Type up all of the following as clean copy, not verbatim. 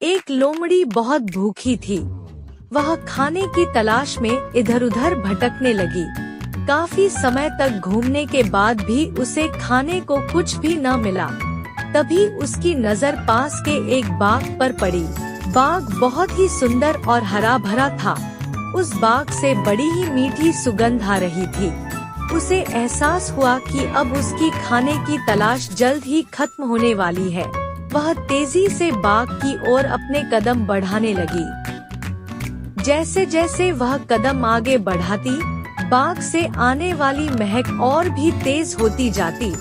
एक लोमड़ी बहुत भूखी थी। वह खाने की तलाश में इधर उधर भटकने लगी। काफी समय तक घूमने के बाद भी उसे खाने को कुछ भी न मिला। तभी उसकी नजर पास के एक बाग पर पड़ी। बाग बहुत ही सुंदर और हरा भरा था। उस बाग से बड़ी ही मीठी सुगंध आ रही थी। उसे एहसास हुआ कि अब उसकी खाने की तलाश जल्द ही खत्म होने वाली है। वह तेजी से बाग की ओर अपने कदम बढ़ाने लगी। जैसे जैसे वह कदम आगे बढ़ाती, बाग से आने वाली महक और भी तेज होती जाती।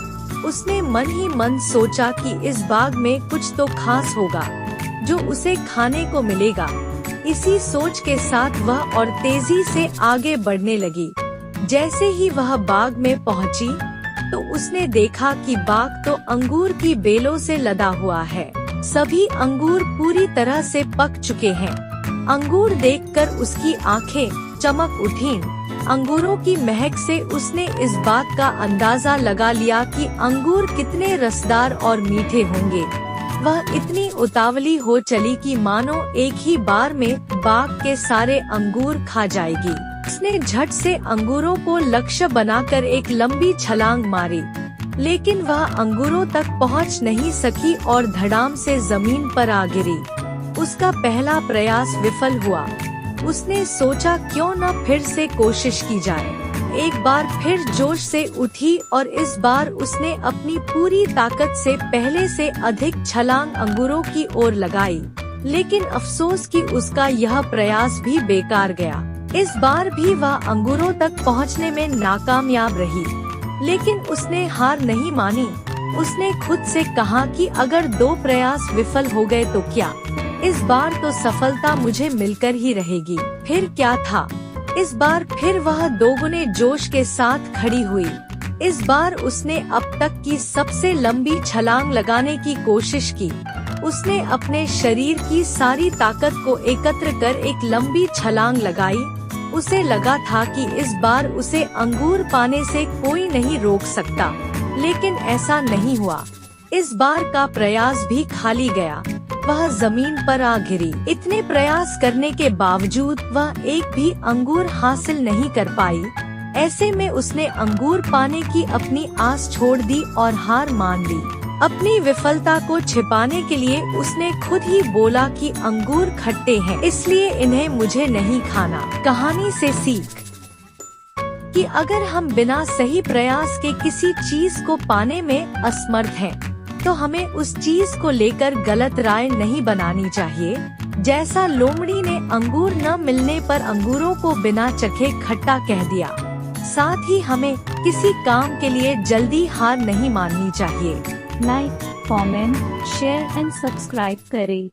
उसने मन ही मन सोचा कि इस बाग में कुछ तो खास होगा जो उसे खाने को मिलेगा। इसी सोच के साथ वह और तेजी से आगे बढ़ने लगी। जैसे ही वह बाग में पहुंची, तो उसने देखा कि बाग तो अंगूर की बेलों से लदा हुआ है। सभी अंगूर पूरी तरह से पक चुके हैं। अंगूर देखकर उसकी आंखें चमक उठीं। अंगूरों की महक से उसने इस बात का अंदाजा लगा लिया कि अंगूर कितने रसदार और मीठे होंगे। वह इतनी उतावली हो चली कि मानो एक ही बार में बाग के सारे अंगूर खा जाएगी। उसने झट से अंगूरों को लक्ष्य बनाकर एक लंबी छलांग मारी, लेकिन वह अंगूरों तक पहुंच नहीं सकी और धड़ाम से जमीन पर आ गिरी। उसका पहला प्रयास विफल हुआ। उसने सोचा क्यों न फिर से कोशिश की जाए। एक बार फिर जोश से उठी और इस बार उसने अपनी पूरी ताकत से पहले से अधिक छलांग अंगूरों की ओर लगाई। लेकिन अफसोस कि उसका यह प्रयास भी बेकार गया। इस बार भी वह अंगूरों तक पहुंचने में नाकामयाब रही। लेकिन उसने हार नहीं मानी। उसने खुद से कहा कि अगर 2 प्रयास विफल हो गए तो क्या, इस बार तो सफलता मुझे मिलकर ही रहेगी। फिर क्या था, इस बार फिर वह दोगुने जोश के साथ खड़ी हुई। इस बार उसने अब तक की सबसे लंबी छलांग लगाने की कोशिश की। उसने अपने शरीर की सारी ताकत को एकत्र कर एक लंबी छलांग लगाई। उसे लगा था कि इस बार उसे अंगूर पाने से कोई नहीं रोक सकता, लेकिन ऐसा नहीं हुआ। इस बार का प्रयास भी खाली गया। वह जमीन पर आ गिरी। इतने प्रयास करने के बावजूद वह एक भी अंगूर हासिल नहीं कर पाई। ऐसे में उसने अंगूर पाने की अपनी आस छोड़ दी और हार मान ली। अपनी विफलता को छिपाने के लिए उसने खुद ही बोला कि अंगूर खट्टे हैं, इसलिए इन्हें मुझे नहीं खाना। कहानी से सीख कि अगर हम बिना सही प्रयास के किसी चीज को पाने में असमर्थ हैं, तो हमें उस चीज को लेकर गलत राय नहीं बनानी चाहिए। जैसा लोमड़ी ने अंगूर न मिलने पर अंगूरों को बिना चखे खट्टा कह दिया। साथ ही हमें किसी काम के लिए जल्दी हार नहीं माननी चाहिए। Like, comment, share and subscribe करें।